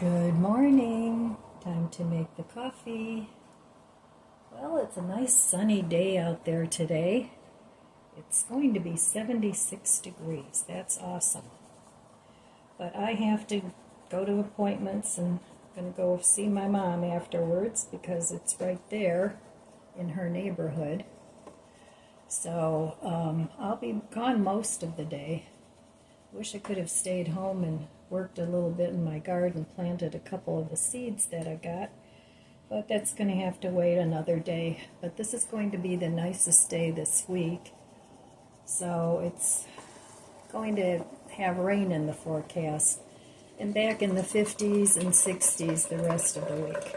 Good morning. Time to make the coffee. Well, it's a nice sunny day out there today. It's going to be 76 degrees. That's awesome. But I have to go to appointments and I'm going to go see my mom afterwards because it's right there in her neighborhood. So I'll be gone most of the day. Wish I could have stayed home and worked a little bit in my garden, planted a couple of the seeds that I got, but that's going to have to wait another day. But this is going to be the nicest day this week, so it's going to have rain in the forecast, and back in the 50s and 60s the rest of the week.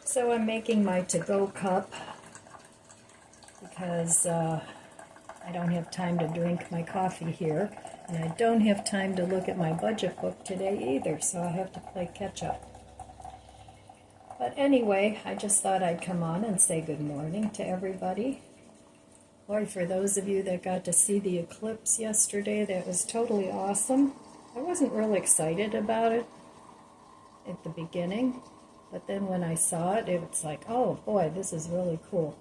So I'm making my to-go cup because I don't have time to drink my coffee here, and I don't have time to look at my budget book today either, so I have to play catch up. But anyway, I just thought I'd come on and say good morning to everybody. Boy, for those of you that got to see the eclipse yesterday, that was totally awesome. I wasn't real excited about it at the beginning, but then when I saw it, it was like, oh boy, this is really cool.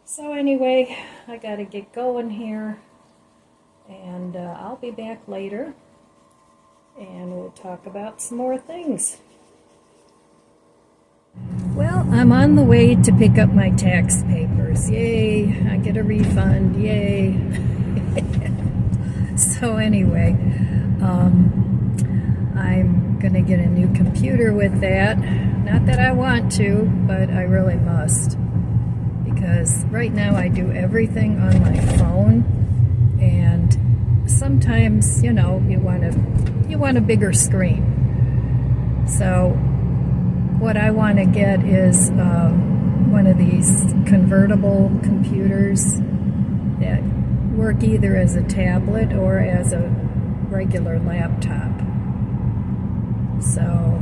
So anyway, I got to get going here, and I'll be back later, and we'll talk about some more things. Well, I'm on the way to pick up my tax papers. Yay, I get a refund, yay. So anyway, I'm going to get a new computer with that. Not that I want to, but I really must. Because right now I do everything on my phone, and sometimes, you know, you want a bigger screen. So what I want to get is one of these convertible computers that work either as a tablet or as a regular laptop. So,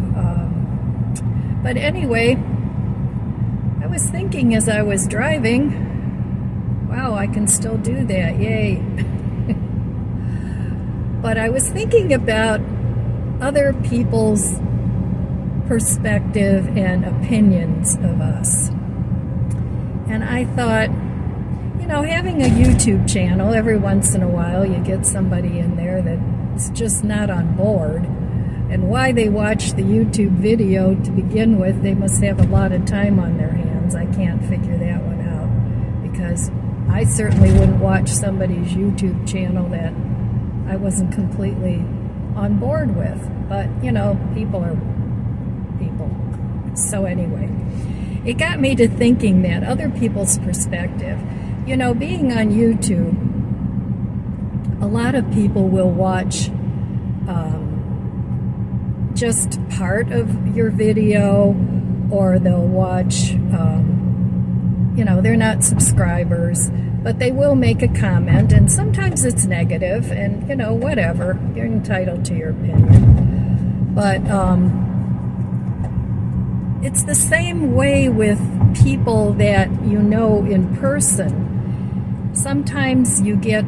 but anyway, I was thinking as I was driving, wow, I can still do that, yay. But I was thinking about other people's perspective and opinions of us. And I thought, you know, having a YouTube channel, every once in a while you get somebody in there that's just not on board. And why they watch the YouTube video to begin with, they must have a lot of time on their hands. I can't figure that one out, because I certainly wouldn't watch somebody's YouTube channel that I wasn't completely on board with. But, you know, people are people. So anyway, it got me to thinking that other people's perspective, you know, being on YouTube, a lot of people will watch just part of your video, or they'll watch, you know, they're not subscribers, but they will make a comment, and sometimes it's negative, and, you know, whatever, you're entitled to your opinion. But it's the same way with people that you know in person. Sometimes you get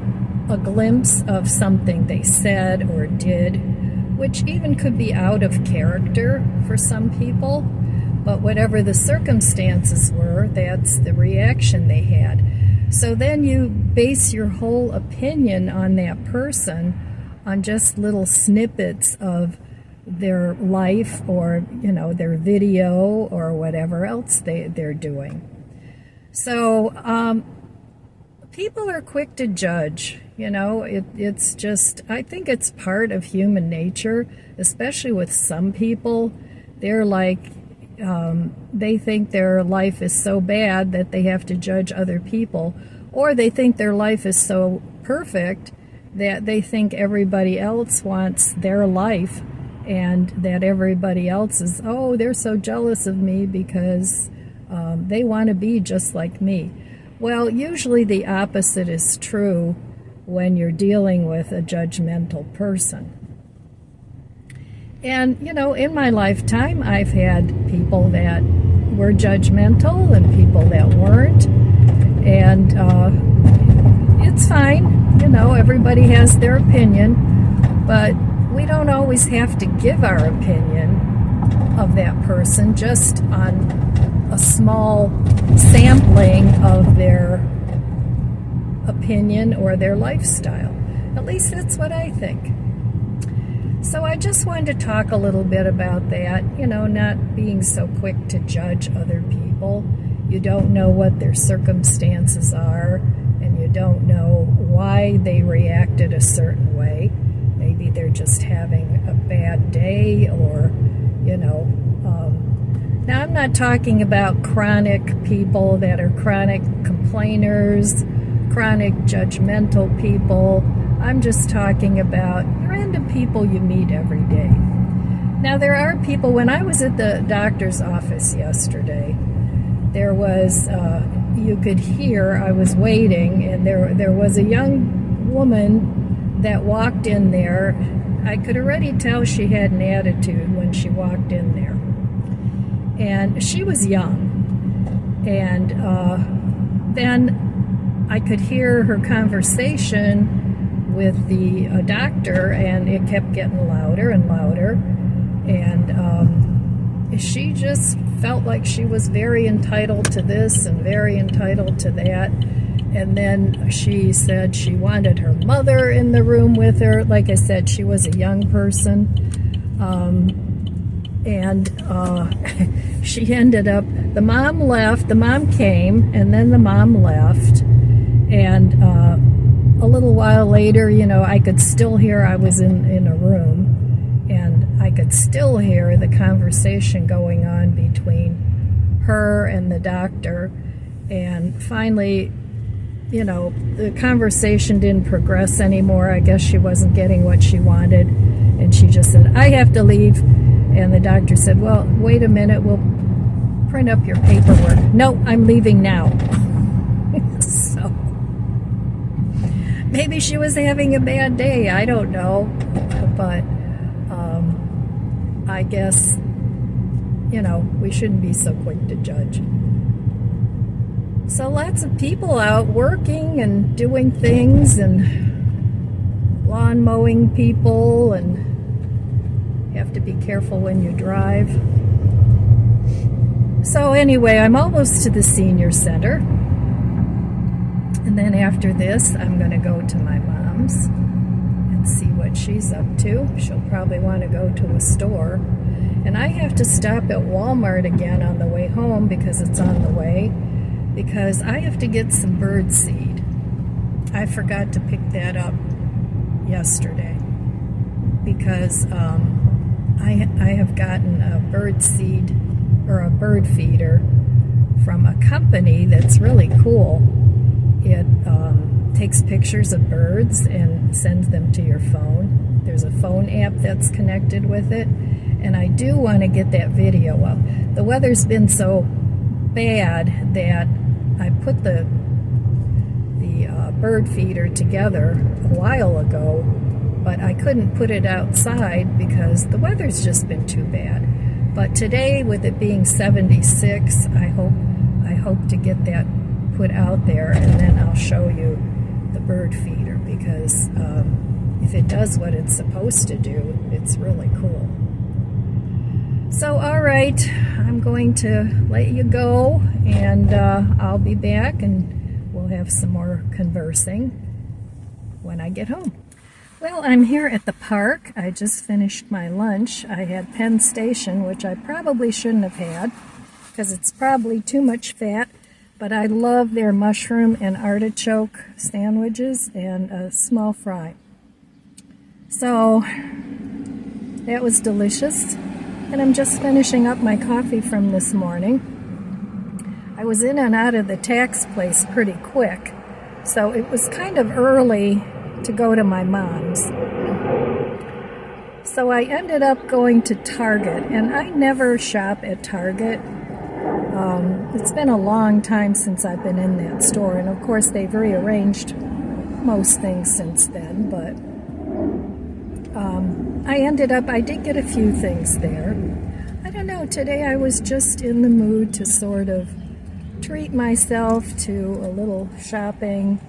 a glimpse of something they said or did, which even could be out of character for some people, but whatever the circumstances were, that's the reaction they had. So then you base your whole opinion on that person on just little snippets of their life, or, you know, their video, or whatever else they're doing. So people are quick to judge. You know, it's just, I think it's part of human nature, especially with some people. They're like, they think their life is so bad that they have to judge other people, or they think their life is so perfect that they think everybody else wants their life, and that everybody else is, oh, they're so jealous of me because they want to be just like me. Well, usually the opposite is true when you're dealing with a judgmental person. And, you know, in my lifetime, I've had people that were judgmental and people that weren't. And it's fine, you know, everybody has their opinion. But we don't always have to give our opinion of that person just on a small sampling of their opinion or their lifestyle. At least that's what I think. So I just wanted to talk a little bit about that, not being so quick to judge other people. You don't know what their circumstances are, and you don't know why they reacted a certain way. Maybe they're just having a bad day, or, Now, I'm not talking about chronic people that are chronic complainers, chronic judgmental people. I'm just talking about random people you meet every day. Now, there are people, when I was at the doctor's office yesterday, there was, you could hear, I was waiting, and there was a young woman that walked in there. I could already tell she had an attitude when she walked in there. And she was young. And then I could hear her conversation with the doctor, and it kept getting louder and louder. And she just felt like she was very entitled to this and very entitled to that. And then she said she wanted her mother in the room with her. Like I said, she was a young person. She ended up, the mom left, the mom came, and then the mom left. And a little while later, I could still hear, I was in a room, and I could still hear the conversation going on between her and the doctor. And finally, the conversation didn't progress anymore. I guess she wasn't getting what she wanted, and she just said, "I have to leave." And the doctor said, "Well, wait a minute, we'll print up your paperwork." "No, I'm leaving now." So maybe she was having a bad day, I don't know, but I guess, we shouldn't be so quick to judge. So lots of people out working and doing things, and lawn mowing people, and you have to be careful when you drive. So anyway, I'm almost to the senior center. And then after this, I'm going to go to my mom's and see what she's up to. She'll probably want to go to a store. And I have to stop at Walmart again on the way home, because it's on the way, because I have to get some bird seed. I forgot to pick that up yesterday, because I have gotten a bird seed, or a bird feeder, from a company that's really cool. It takes pictures of birds and sends them to your phone. There's a phone app that's connected with it, and I do want to get that video up. The weather's been so bad that I put the bird feeder together a while ago, but I couldn't put it outside because the weather's just been too bad. But today, with it being 76, I hope to get that put out there, and then I'll show you the bird feeder, because if it does what it's supposed to do, it's really cool. So, all right, I'm going to let you go, and I'll be back, and we'll have some more conversing when I get home. Well, I'm here at the park. I just finished my lunch. I had Penn Station, which I probably shouldn't have had, because it's probably too much fat, but I love their mushroom and artichoke sandwiches and a small fry. So that was delicious. And I'm just finishing up my coffee from this morning. I was in and out of the tax place pretty quick, so it was kind of early to go to my mom's. So I ended up going to Target, and I never shop at Target. It's been a long time since I've been in that store, and of course they've rearranged most things since then, but I did get a few things there. I don't know, today I was just in the mood to sort of treat myself to a little shopping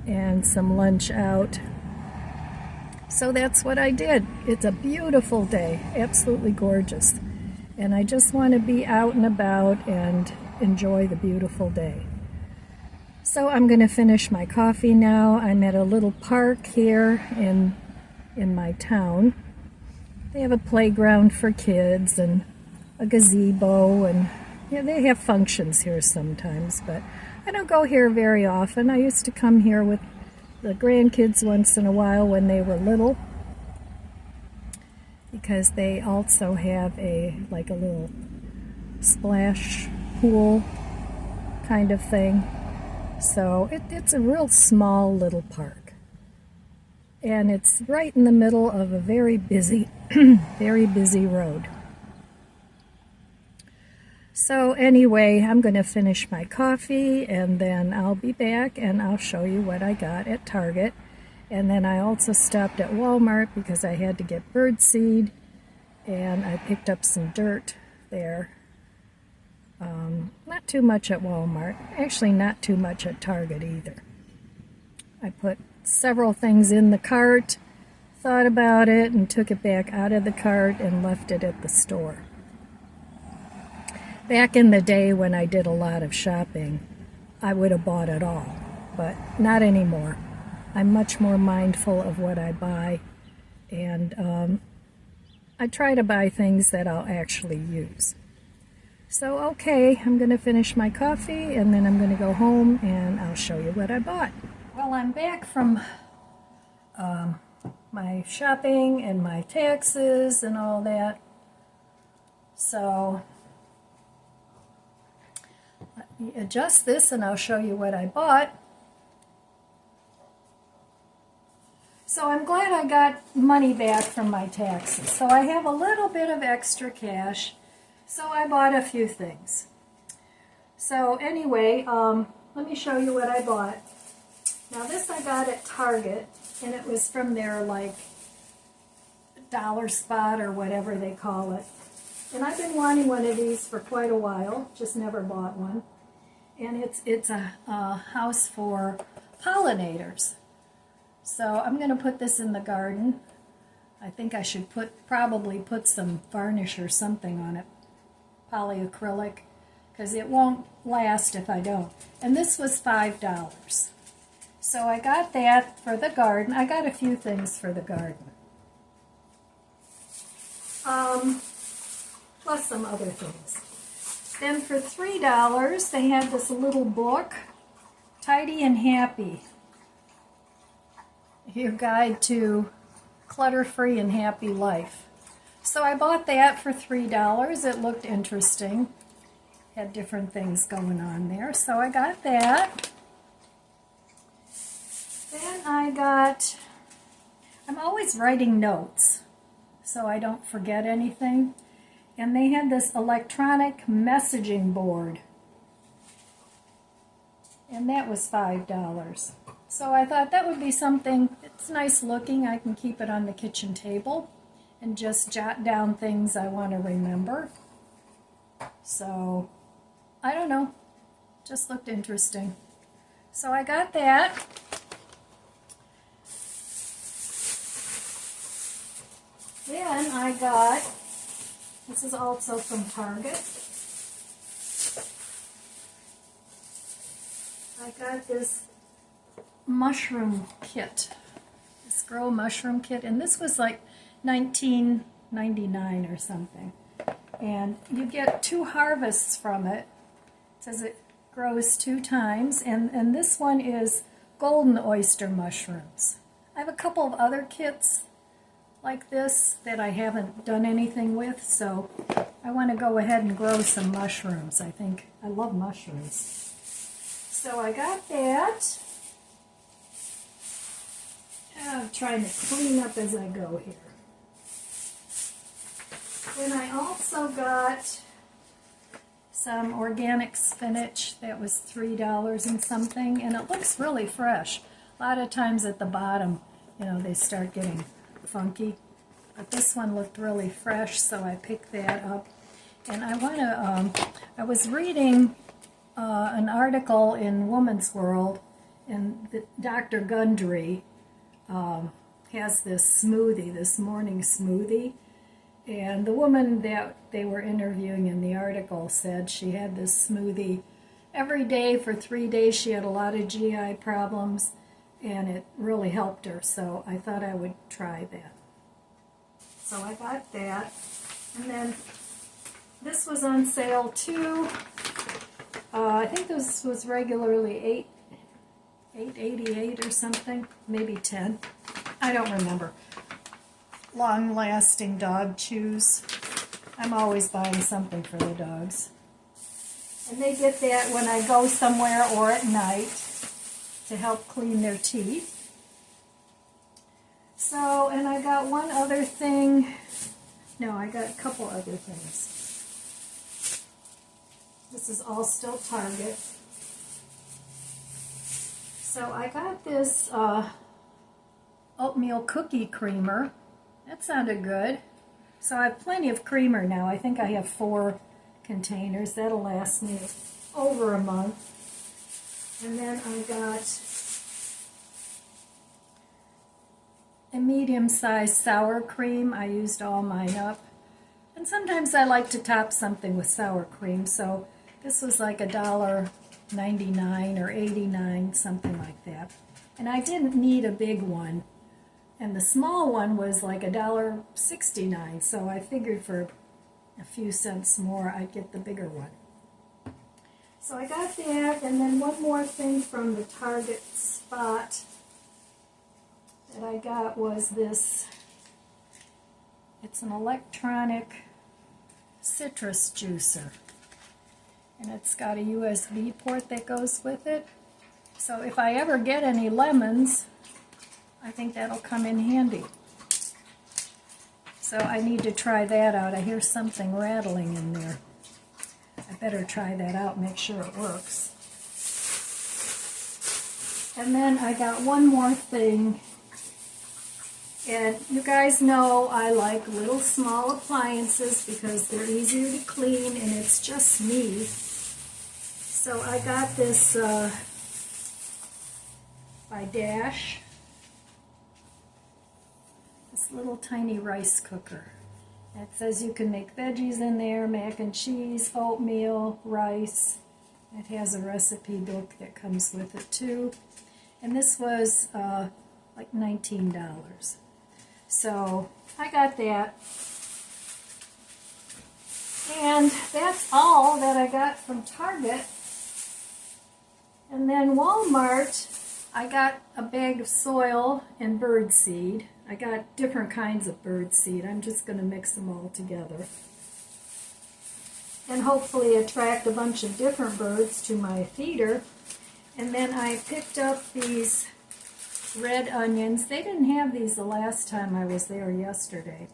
and some lunch out. So that's what I did. It's a beautiful day, absolutely gorgeous. And I just want to be out and about and enjoy the beautiful day. So I'm going to finish my coffee now. I'm at a little park here in my town. They have a playground for kids and a gazebo, and yeah, they have functions here sometimes, but I don't go here very often. I used to come here with the grandkids once in a while when they were little, because they also have like a little splash pool kind of thing. So it's a real small little park, and it's right in the middle of a very busy very busy road. So anyway, I'm going to finish my coffee, and then I'll be back and I'll show you what I got at Target. And then I also stopped at Walmart because I had to get birdseed, and I picked up some dirt there. Not too much at Walmart, actually not too much at Target either. I put several things in the cart, thought about it, and took it back out of the cart and left it at the store. Back in the day when I did a lot of shopping, I would have bought it all, but not anymore. I'm much more mindful of what I buy, and I try to buy things that I'll actually use. So okay, I'm going to finish my coffee, and then I'm going to go home and I'll show you what I bought. Well, I'm back from my shopping and my taxes and all that. So let me adjust this and I'll show you what I bought. So I'm glad I got money back from my taxes. So I have a little bit of extra cash. So I bought a few things. So anyway, let me show you what I bought. Now this I got at Target, and it was from their like dollar spot or whatever they call it. And I've been wanting one of these for quite a while, just never bought one. And it's a house for pollinators. So I'm going to put this in the garden. I think I should probably put some varnish or something on it, polyacrylic, because it won't last if I don't. And this was $5. So I got that for the garden. I got a few things for the garden. Plus some other things. Then for $3, they had this little book, Tidy and Happy, your guide to clutter-free and happy life. So I bought that for $3. It looked interesting. Had different things going on there. So I got that. Then I'm always writing notes so I don't forget anything. And they had this electronic messaging board. And that was $5. So I thought that would be something, it's nice looking, I can keep it on the kitchen table and just jot down things I want to remember. So, I don't know, just looked interesting. So I got that. Then I got, this is also from Target, I got this mushroom kit, this grow mushroom kit, and this was like $19.99 or something. And you get 2 harvests from it. It says it grows 2 times, and this one is golden oyster mushrooms. I have a couple of other kits like this that I haven't done anything with, so I want to go ahead and grow some mushrooms. I think I love mushrooms. So I got that. I'm trying to clean up as I go here. Then I also got some organic spinach that was $3 and something, and it looks really fresh. A lot of times at the bottom, you know, they start getting funky, but this one looked really fresh, so I picked that up. And I want to, I was reading an article in Woman's World, and Dr. Gundry has this smoothie, this morning smoothie. And the woman that they were interviewing in the article said she had this smoothie every day for 3 days. She had a lot of GI problems, and it really helped her. So I thought I would try that. So I got that. And then this was on sale too. I think this was regularly $8.88 or something, maybe 10. I don't remember. Long-lasting dog chews. I'm always buying something for the dogs. And they get that when I go somewhere or at night to help clean their teeth. So, and I got one other thing. No, I got a couple other things. This is all still Target. So I got this oatmeal cookie creamer. That sounded good. So I have plenty of creamer now. I think I have 4 containers. That'll last me over a month. And then I got a medium-sized sour cream. I used all mine up. And sometimes I like to top something with sour cream. So this was like $1.99 or $89, something like that. And I didn't need a big one. And the small one was like $1.69, so I figured for a few cents more I'd get the bigger one. So I got that, and then one more thing from the Target spot that I got was this. It's an electronic citrus juicer, and it's got a USB port that goes with it. So if I ever get any lemons, I think that'll come in handy. So I need to try that out. I hear something rattling in there. I better try that out, make sure it works. And then I got one more thing. And you guys know I like little small appliances because they're easier to clean and it's just me. So I got this by Dash. This little tiny rice cooker. It says you can make veggies in there, mac and cheese, oatmeal, rice. It has a recipe book that comes with it too. And this was like $19. So I got that. And that's all that I got from Target. And then Walmart, I got a bag of soil and bird seed. I got different kinds of bird seed. I'm just going to mix them all together. And hopefully attract a bunch of different birds to my feeder. And then I picked up these red onions. They didn't have these the last time I was there yesterday.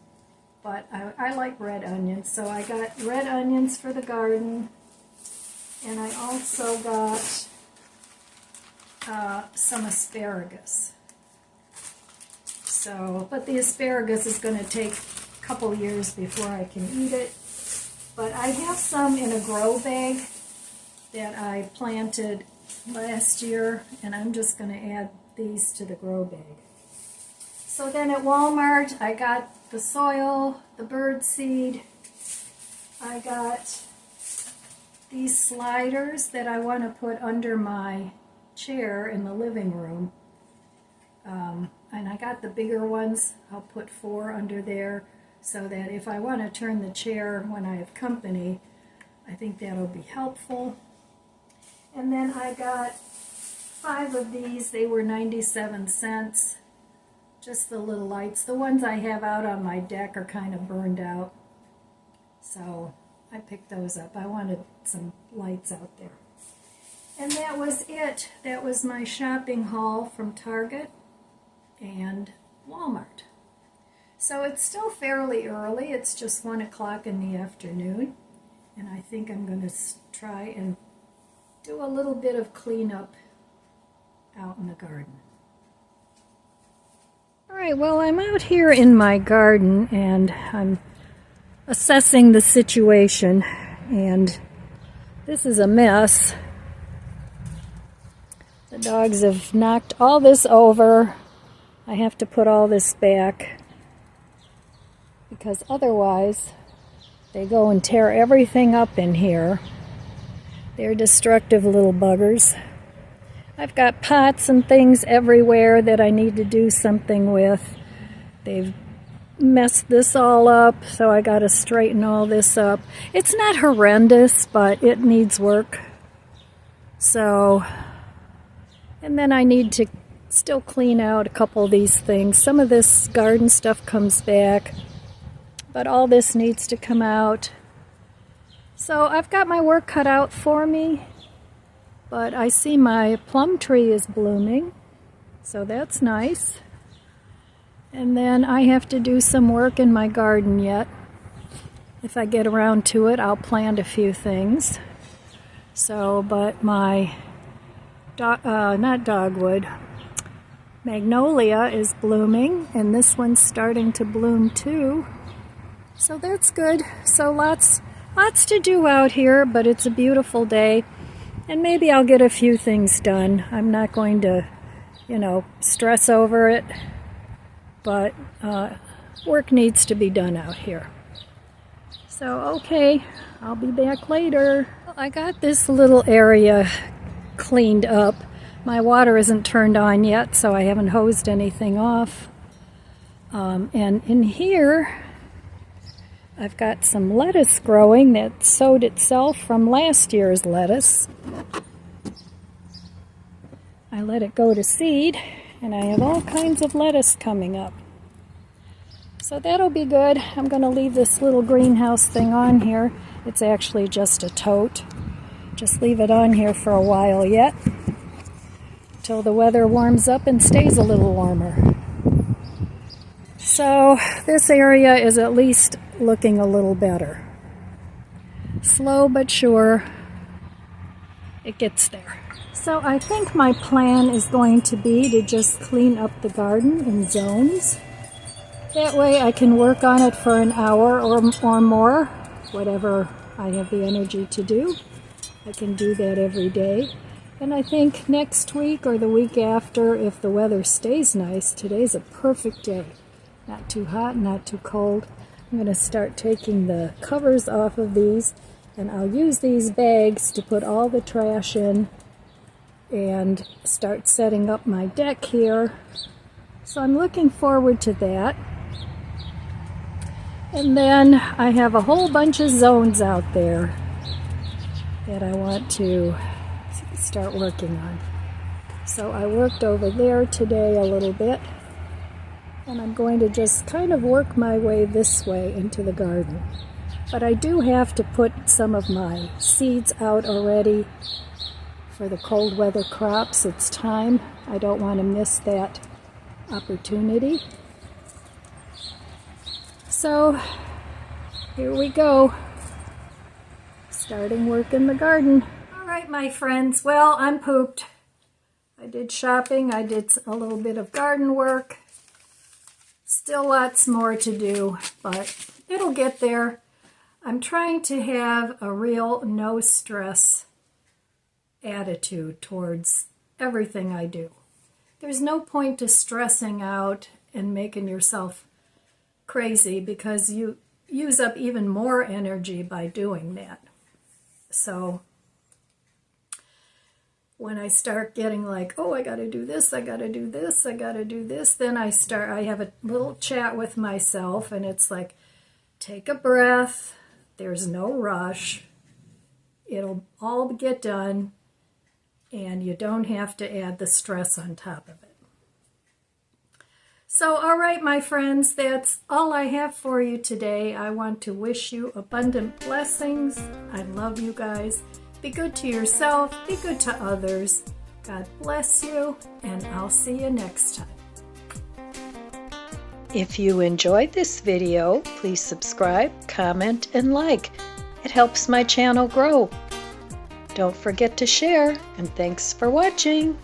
But I like red onions. So I got red onions for the garden. And I also got some asparagus. So, but the asparagus is going to take a couple years before I can eat it. But I have some in a grow bag that I planted last year, and I'm just going to add these to the grow bag. So then at Walmart, I got the soil, the bird seed. I got these sliders that I want to put under my chair in the living room. And I got the bigger ones. I'll put 4 under there so that if I want to turn the chair when I have company, I think that'll be helpful. And then I got 5 of these. They were 97 cents. Just the little lights. The ones I have out on my deck are kind of burned out. So I picked those up. I wanted some lights out there. And that was it. That was my shopping haul from Target and Walmart. So it's still fairly early. It's just 1 o'clock in the afternoon. And I think I'm going to try and do a little bit of cleanup out in the garden. All right, well, I'm out here in my garden and I'm assessing the situation. And this is a mess. The dogs have knocked all this over. I have to put all this back because otherwise they go and tear everything up in here. They're destructive little buggers. I've got pots and things everywhere that I need to do something with. They've messed this all up, so I got to straighten all this up. It's not horrendous, but it needs work. So, and then I need to still clean out a couple of these things. Some of this garden stuff comes back, but all this needs to come out. So I've got my work cut out for me, but I see my plum tree is blooming, so that's nice. And then I have to do some work in my garden yet. If I get around to it, I'll plant a few things. So, but my, not dogwood, magnolia is blooming, and this one's starting to bloom too. So that's good. So lots to do out here, but it's a beautiful day. And maybe I'll get a few things done. I'm not going to, stress over it. But work needs to be done out here. So, okay, I'll be back later. I got this little area cleaned up. My water isn't turned on yet, so I haven't hosed anything off. And in here, I've got some lettuce growing that sowed itself from last year's lettuce. I let it go to seed, and I have all kinds of lettuce coming up. So that'll be good. I'm going to leave this little greenhouse thing on here. It's actually just a tote. Just leave it on here for a while yet, till the weather warms up and stays a little warmer. So this area is at least looking a little better. Slow but sure, it gets there. So I think my plan is going to be to just clean up the garden in zones. That way I can work on it for an hour or more, whatever I have the energy to do. I can do that every day. And I think next week or the week after, if the weather stays nice, today's a perfect day. Not too hot, not too cold. I'm going to start taking the covers off of these, and I'll use these bags to put all the trash in and start setting up my deck here. So I'm looking forward to that. And then I have a whole bunch of zones out there that I want to start working on. So I worked over there today a little bit, and I'm going to just kind of work my way this way into the garden. But I do have to put some of my seeds out already for the cold weather crops. It's time. I don't want to miss that opportunity. So here we go, starting work in the garden. All right, my friends, well, I'm pooped. I did shopping, I did a little bit of garden work. Still lots more to do, but it'll get there. I'm trying to have a real no stress attitude towards everything I do. There's no point to stressing out and making yourself crazy, because you use up even more energy by doing that. So when I start getting like, oh, I got to do this, I got to do this, I got to do this, then I have a little chat with myself, and it's like, take a breath, there's no rush, it'll all get done, and you don't have to add the stress on top of it. So, all right, my friends, that's all I have for you today. I want to wish you abundant blessings. I love you guys. Be good to yourself. Be good to others. God bless you, and I'll see you next time. If you enjoyed this video, please subscribe, comment, and like. It helps my channel grow. Don't forget to share, and thanks for watching.